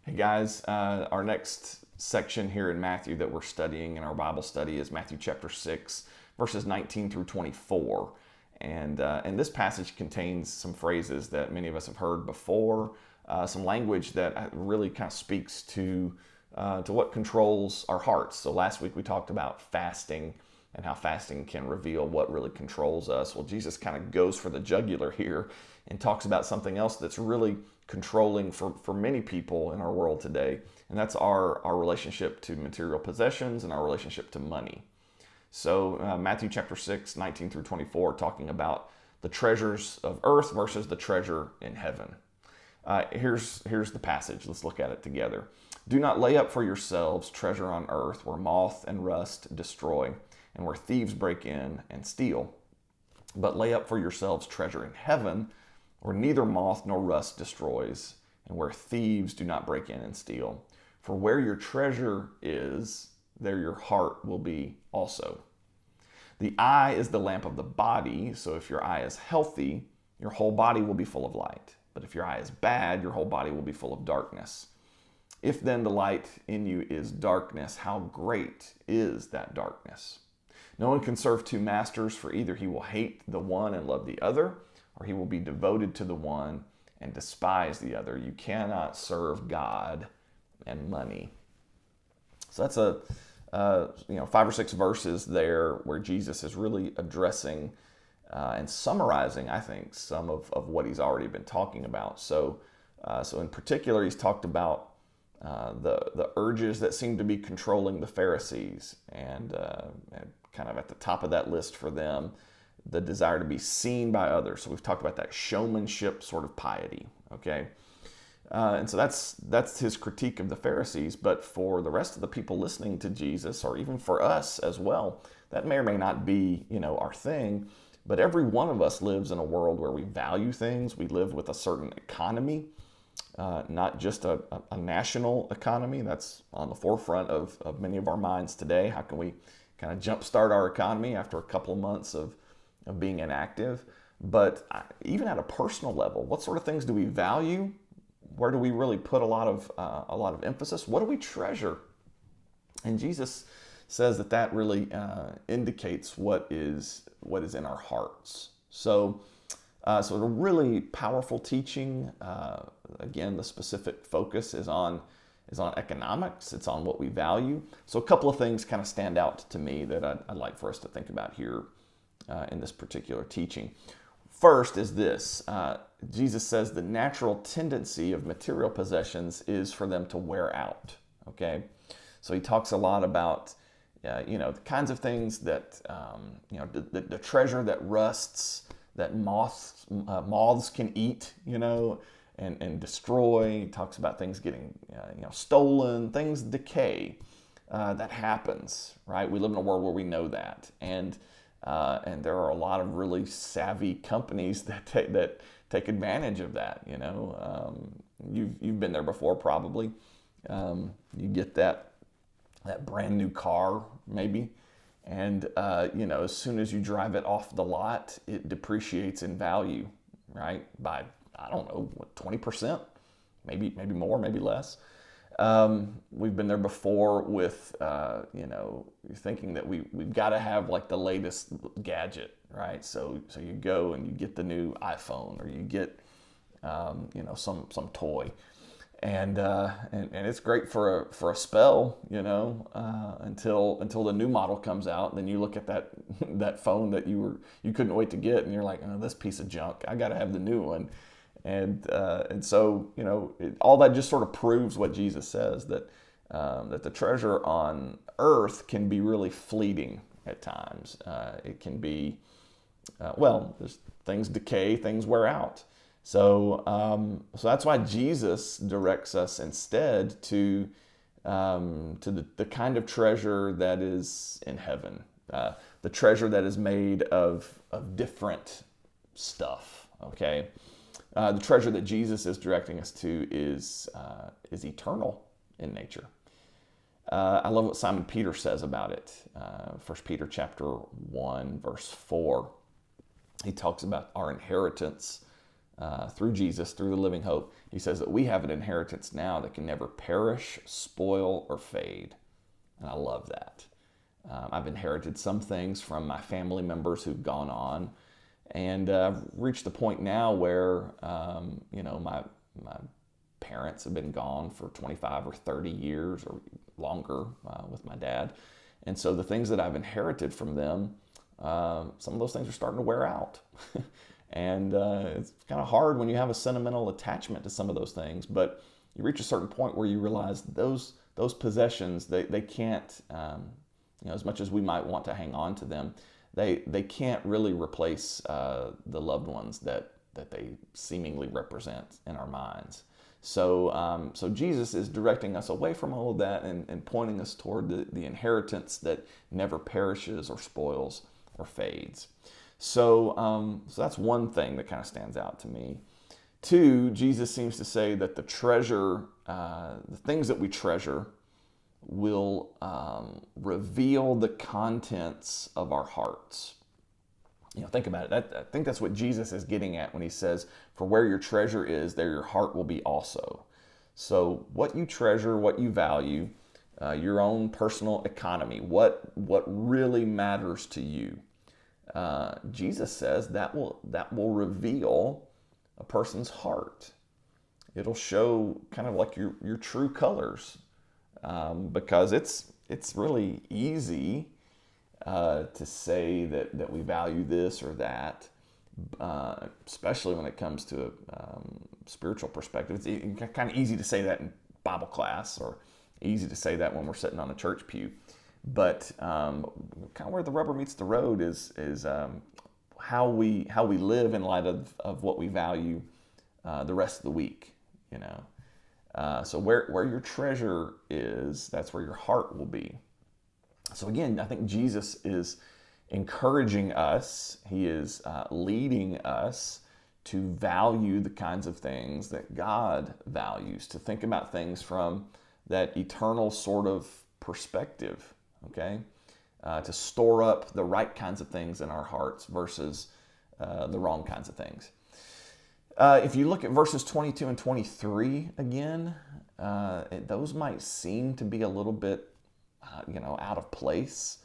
Hey guys, our next section here in Matthew that we're studying in our Bible study is Matthew chapter 6, verses 19 through 24. And this passage contains some phrases that many of us have heard before, some language that really kind of speaks to what controls our hearts. So last week we talked about fasting and how fasting can reveal what really controls us. Well, Jesus kind of goes for the jugular here and talks about something else that's really controlling for many people in our world today, and that's our relationship to material possessions and our relationship to money. So Matthew chapter 6, 19 through 24, talking about the treasures of earth versus the treasure in heaven. Here's the passage. Let's look at it together. Do not lay up for yourselves treasure on earth where moth and rust destroy and where thieves break in and steal. But lay up for yourselves treasure in heaven where neither moth nor rust destroys and where thieves do not break in and steal. For where your treasure is, there your heart will be also. The eye is the lamp of the body, so if your eye is healthy, your whole body will be full of light. But if your eye is bad, your whole body will be full of darkness. If then the light in you is darkness, how great is that darkness? No one can serve two masters, for either he will hate the one and love the other, or he will be devoted to the one and despise the other. You cannot serve God and money. So that's a 5 or 6 verses there where Jesus is really addressing and summarizing, I think, some of what he's already been talking about. So in particular, he's talked about the urges that seem to be controlling the Pharisees, and kind of at the top of that list for them, the desire to be seen by others. So we've talked about that showmanship sort of piety, okay? And so that's his critique of the Pharisees. But for the rest of the people listening to Jesus, or even for us as well, that may or may not be, our thing. But every one of us lives in a world where we value things. We live with a certain economy, not just a national economy that's on the forefront of many of our minds today. How can we kind of jumpstart our economy after a couple of months of being inactive? But even at a personal level, what sort of things do we value? Where do we really put a lot of emphasis? What do we treasure? And Jesus says that really indicates what is in our hearts. So a really powerful teaching. Again, the specific focus is on economics. It's on what we value. So a couple of things kind of stand out to me that I'd like for us to think about here in this particular teaching. First is this. Jesus says the natural tendency of material possessions is for them to wear out. Okay? So he talks a lot about the kinds of things that, the treasure that rusts, that moths can eat, and destroy. He talks about things getting, stolen, things decay. That happens, right? We live in a world where we know that. And there are a lot of really savvy companies that take advantage of that, You've been there before, probably. You get that brand new car, maybe, and as soon as you drive it off the lot, it depreciates in value, right? By, I don't know, 20%, maybe more, maybe less. We've been there before with, thinking that we've got to have like the latest gadget, right? So you go and you get the new iPhone, or you get, some toy. And it's great for a spell, until the new model comes out. And then you look at that phone that you couldn't wait to get, and you're like, oh, this piece of junk, I got to have the new one. And so all that just sort of proves what Jesus says, that the treasure on earth can be really fleeting at times. It can be there's things decay, things wear out. So that's why Jesus directs us instead to the kind of treasure that is in heaven, the treasure that is made of different stuff. Okay, the treasure that Jesus is directing us to is eternal in nature. I love what Simon Peter says about it. 1 Peter chapter 1, verse 4. He talks about our inheritance through Jesus, through the living hope. He says that we have an inheritance now that can never perish, spoil, or fade. And I love that. I've inherited some things from my family members who've gone on, and I've reached the point now where, my parents have been gone for 25 or 30 years or longer with my dad. And so the things that I've inherited from them, some of those things are starting to wear out. And it's kind of hard when you have a sentimental attachment to some of those things, but you reach a certain point where you realize those possessions, they can't, as much as we might want to hang on to them, they can't really replace the loved ones that they seemingly represent in our minds. So Jesus is directing us away from all of that and pointing us toward the inheritance that never perishes or spoils or fades. So that's one thing that kind of stands out to me. Two, Jesus seems to say that the things that we treasure will reveal the contents of our hearts. Think about it. I think that's what Jesus is getting at when he says, for where your treasure is, there your heart will be also. So what you treasure, what you value, your own personal economy, what really matters to you, Jesus says that will reveal a person's heart. It'll show kind of like your true colors, because it's really easy to say that we value this or that, especially when it comes to a spiritual perspective. It's kind of easy to say that in Bible class, or easy to say that when we're sitting on a church pew. But kind of where the rubber meets the road is how we live in light of what we value the rest of the week. So where your treasure is, that's where your heart will be. So again, I think Jesus is encouraging us. He is leading us to value the kinds of things that God values, to think about things from that eternal sort of perspective, okay? To store up the right kinds of things in our hearts versus the wrong kinds of things. If you look at verses 22 and 23 again, those might seem to be a little bit out of place.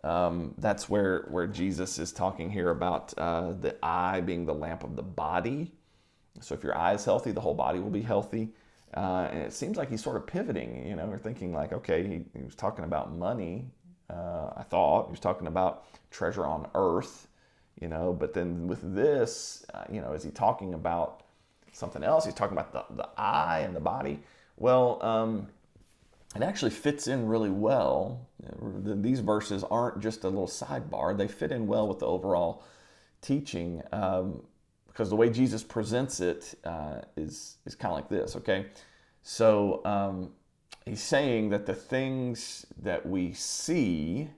That's where Jesus is talking here about the eye being the lamp of the body. So if your eye is healthy, the whole body will be healthy. And it seems like he's sort of pivoting. We're thinking like, okay, he was talking about money. I thought he was talking about treasure on earth, but then with this, is he talking about something else? He's talking about the eye and the body. Well, it actually fits in really well. These verses aren't just a little sidebar. They fit in well with the overall teaching, because the way Jesus presents it is kind of like this, okay? So he's saying that the things that we see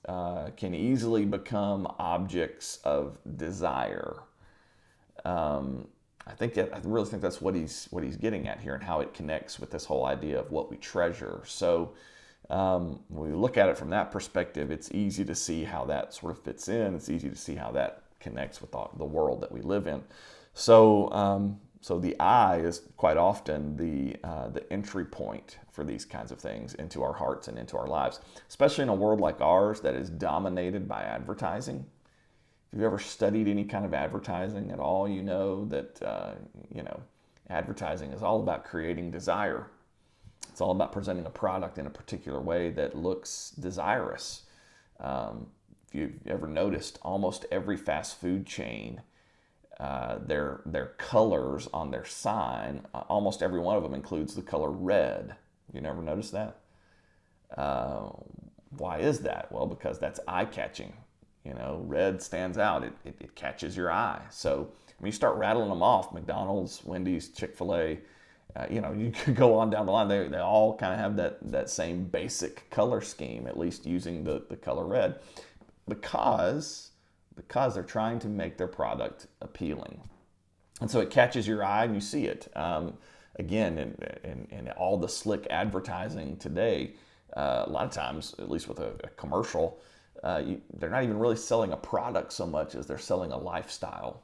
can easily become objects of desire. I really think that's what he's getting at here, and how it connects with this whole idea of what we treasure. So when we look at it from that perspective, it's easy to see how that sort of fits in. It's easy to see how that connects with the world that we live in. So the eye is quite often the entry point for these kinds of things into our hearts and into our lives, especially in a world like ours that is dominated by advertising. If you've ever studied any kind of advertising at all, you know that advertising is all about creating desire. It's all about presenting a product in a particular way that looks desirous. If you've ever noticed, almost every fast food chain, their colors on their sign, almost every one of them includes the color red. You never noticed that? Why is that? Well, because that's eye-catching. Red stands out. It catches your eye. So when you start rattling them off, McDonald's, Wendy's, Chick-fil-A, you could go on down the line. They all kind of have that same basic color scheme, at least using the color red, because they're trying to make their product appealing. And so it catches your eye and you see it. Again, in all the slick advertising today, a lot of times, at least with a commercial, they're not even really selling a product so much as they're selling a lifestyle.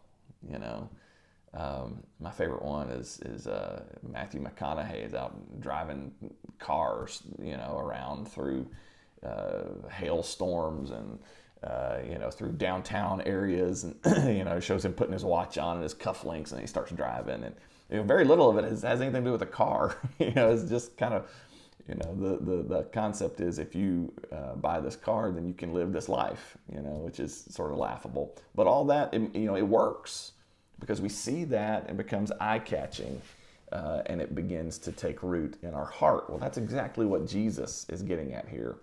My favorite one is Matthew McConaughey is out driving cars, around through hailstorms and through downtown areas, and it shows him putting his watch on and his cufflinks, and he starts driving, and very little of it has anything to do with the car. It's just kind of, the concept is, if you buy this car, then you can live this life, which is sort of laughable. But all that, it works because we see that and becomes eye-catching, and it begins to take root in our heart. Well, that's exactly what Jesus is getting at here.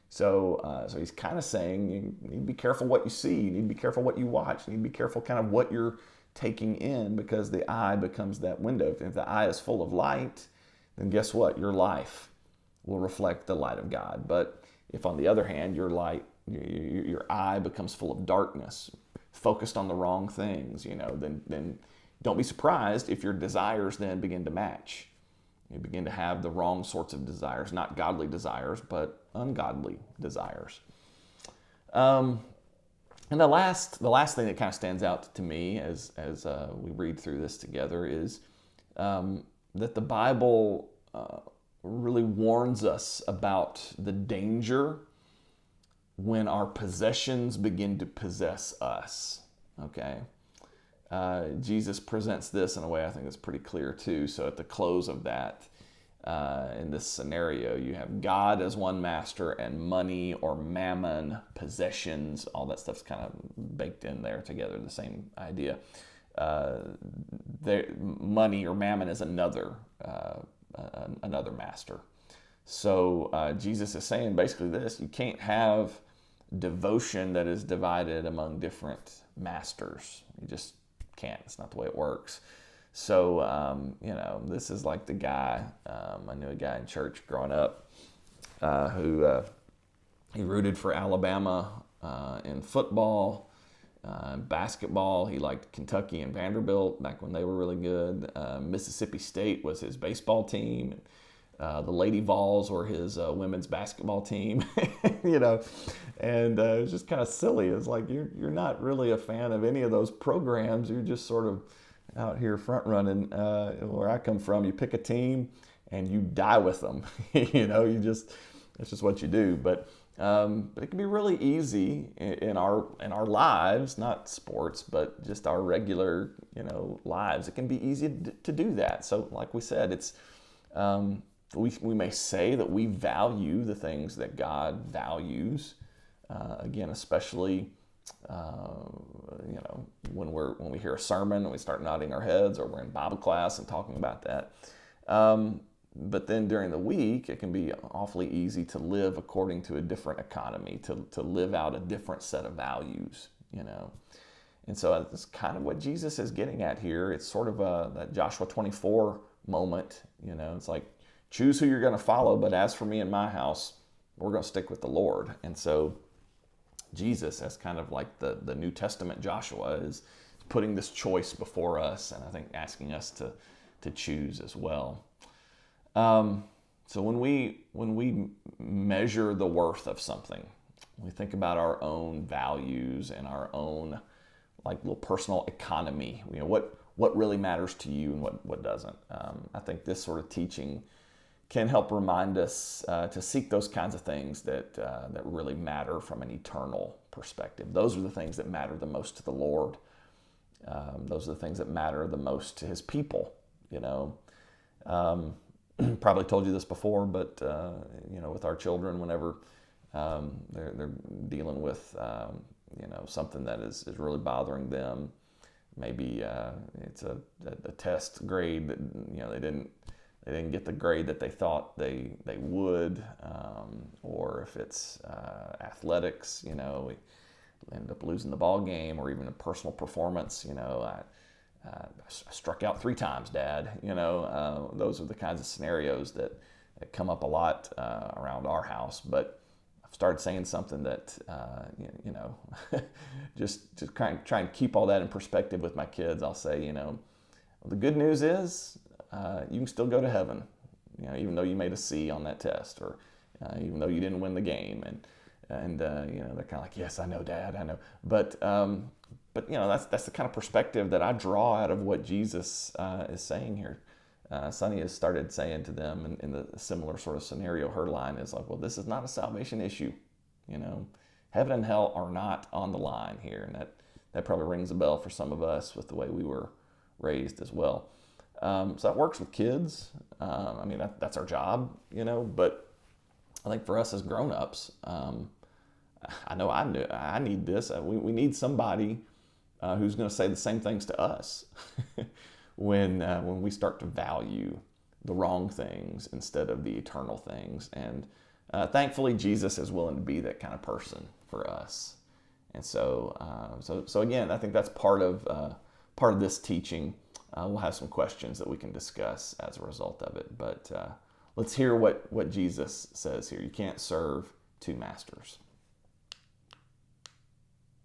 So he's kind of saying you need to be careful what you see. You need to be careful what you watch. You need to be careful kind of what you're taking in, because the eye becomes that window. If the eye is full of light, then guess what? Your life will reflect the light of God. But if, on the other hand, your eye becomes full of darkness, focused on the wrong things, then don't be surprised if your desires then begin to match. You begin to have the wrong sorts of desires, not godly desires, but ungodly desires. And the last thing that kind of stands out to me as we read through this together is that the Bible really warns us about the danger when our possessions begin to possess us. Okay? Jesus presents this in a way I think is pretty clear too. So at the close of that, in this scenario, you have God as one master and money or mammon, possessions, all that stuff's kind of baked in there together, the same idea. Money or mammon is another master. So Jesus is saying basically this: you can't have devotion that is divided among different masters. You just can't. It's not the way it works. So, this is like the guy, I knew a guy in church growing up who he rooted for Alabama in football, basketball. He liked Kentucky and Vanderbilt back when they were really good. Mississippi State was his baseball team. The Lady Vols were his women's basketball team, and it was just kind of silly. It's like, you're not really a fan of any of those programs. You're just sort of out here front running. Where I come from, you pick a team and you die with them. That's just what you do. But it can be really easy in our lives, not sports, but just our regular lives. It can be easy to do that. So, like we said, it's we may say that we value the things that God values. Again, especially when we hear a sermon and we start nodding our heads, or we're in Bible class and talking about that. But then during the week, it can be awfully easy to live according to a different economy, to live out a different set of values, And so that's kind of what Jesus is getting at here. It's sort of that Joshua 24 moment, It's like, choose who you're going to follow, but as for me and my house, we're going to stick with the Lord. And so Jesus, as kind of like the New Testament Joshua, is putting this choice before us, and I think asking us to choose as well. So when we measure the worth of something, we think about our own values and our own like little personal economy. What really matters to you and what doesn't. I think this sort of teaching can help remind us to seek those kinds of things that really matter from an eternal perspective. Those are the things that matter the most to the Lord. Those are the things that matter the most to His people. Probably told you this before, but with our children, whenever they're dealing with something that is really bothering them, maybe it's a test grade that they didn't get the grade that they thought they would, or if it's athletics, we end up losing the ball game, or even a personal performance. I struck out 3 times, Dad. Those are the kinds of scenarios that come up a lot around our house. But I've started saying something that just to try and keep all that in perspective with my kids. I'll say, the good news is you can still go to heaven, even though you made a C on that test, or even though you didn't win the game. And they're kind of like, yes, I know, Dad, I know. But But that's the kind of perspective that I draw out of what Jesus is saying here. Sonny has started saying to them in the similar sort of scenario. Her line is like, "Well, this is not a salvation issue. Heaven and hell are not on the line here," and that probably rings a bell for some of us with the way we were raised as well. So that works with kids. That's our job, But I think for us as grown-ups, I know I need this. We need somebody who's going to say the same things to us when we start to value the wrong things instead of the eternal things. And thankfully, Jesus is willing to be that kind of person for us. And so again, I think that's part of this teaching. We'll have some questions that we can discuss as a result of it. But let's hear what Jesus says here. You can't serve two masters.